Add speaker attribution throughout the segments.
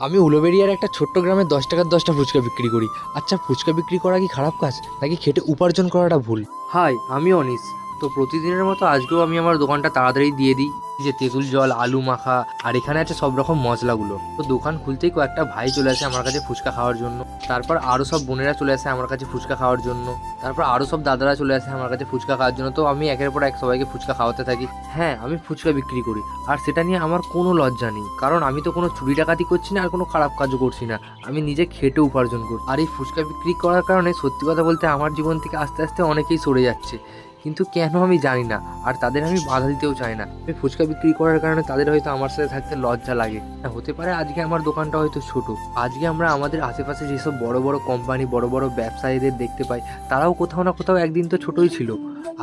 Speaker 1: আমি উলুবেড়িয়ার একটা ছোট্ট গ্রামে 10 টাকার 10টা ফুচকা বিক্রি করি। আচ্ছা, ফুচকা বিক্রি করা কি খারাপ কাজ, নাকি খেটে উপার্জন করাটা ভুল?
Speaker 2: হাই, আমি অনিস। তো প্রতিদিনের মতো আজকেও আমি আমার দোকানটা তাড়াতাড়ি দিয়ে দিই। এই যে তেঁতুল জল, আলু মাখা, আর এখানে আছে সব রকম মশলাগুলো। তো দোকান খুলতেই কয়েকটা ভাই চলে আসে আমার কাছে ফুচকা খাওয়ার জন্য। তারপর আরও সব বোনেরা চলে আসে আমার কাছে ফুচকা খাওয়ার জন্য। তারপর আরও সব দাদারা চলে আসে আমার কাছে ফুচকা খাওয়ার জন্য। তো আমি একের পর এক সবাইকে ফুচকা খাওয়াতে থাকি। হ্যাঁ, আমি ফুচকা বিক্রি করি, আর সেটা নিয়ে আমার কোনো লজ্জা নেই, কারণ আমি তো কোনো চুরি ডাকাতি করছি না, আর কোনো খারাপ কাজও করছি না। আমি নিজে খেটে উপার্জন করি। আর এই ফুচকা বিক্রি করার কারণে সত্যি কথা বলতে আমার জীবন থেকে আস্তে আস্তে অনেকেই সরে যাচ্ছে, কিন্তু কেন আমি জানি না। আর তাদের আমি বাধা দিতেও চাই না। আমি ফুচকা বিক্রি করার কারণে তাদের হয়তো আমার সাথে থাকতে লজ্জা লাগে। হতে পারে আজকে আমার দোকানটা হয়তো ছোট, আজকে আমরা আমাদের আশেপাশে যেসব বড় বড় কোম্পানি, বড় বড় ব্যবসায়ীদের দেখতে পাই, তারাও কোথাও না কোথাও একদিন তো ছোটই ছিল,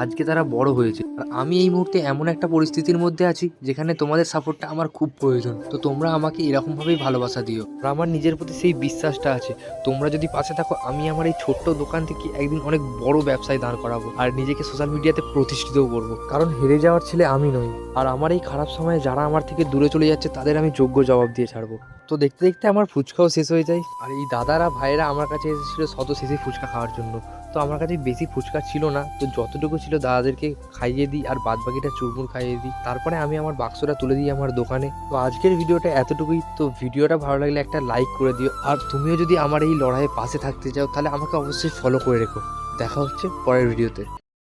Speaker 2: আজকে তারা বড় হয়েছে। আর আমি এই মুহূর্তে এমন একটা পরিস্থিতির মধ্যে আছি যেখানে তোমাদের সাপোর্টটা আমার খুব প্রয়োজন। তো তোমরা আমাকে এরকমভাবেই ভালোবাসা দিও, আর আমার নিজের প্রতি সেই বিশ্বাসটা আছে। তোমরা যদি পাশে থাকো, আমি আমার এই ছোট্ট দোকান থেকে একদিন অনেক বড় ব্যবসায় দাঁড় করাবো, আর নিজেকে সোশ্যাল মিডিয়াতে প্রতিষ্ঠিতও করবো। কারণ হেরে যাওয়ার ছেলে আমি নই, আর আমার এই খারাপ সময়ে যারা আমার থেকে দূরে চলে যাচ্ছে তাদের আমি যোগ্য জবাব দিয়ে ছাড়বো। তো দেখতে দেখতে আমার ফুচকাও শেষ হয়ে যায়, আর এই দাদারা ভাইয়েরা আমার কাছে এসেছিলো শত শেষে ফুচকা খাওয়ার জন্য। তো আমার কাছে বেশি ফুচকা ছিল না, তো যতটুকু ছিল দাদাদেরকে খাইয়ে দিই, আর বাদ বাকিটা চুরমুর খাইয়ে দিই। তারপরে আমি আমার বাক্সটা তুলে দিই আমার দোকানে। তো আজকের ভিডিওটা এতটুকুই। তো ভিডিওটা ভালো লাগলে একটা লাইক করে দিও, আর তুমিও যদি আমার এই লড়াইয়ে পাশে থাকতে চাও তাহলে আমাকে অবশ্যই ফলো করে রেখো। দেখা হচ্ছে পরের ভিডিওতে।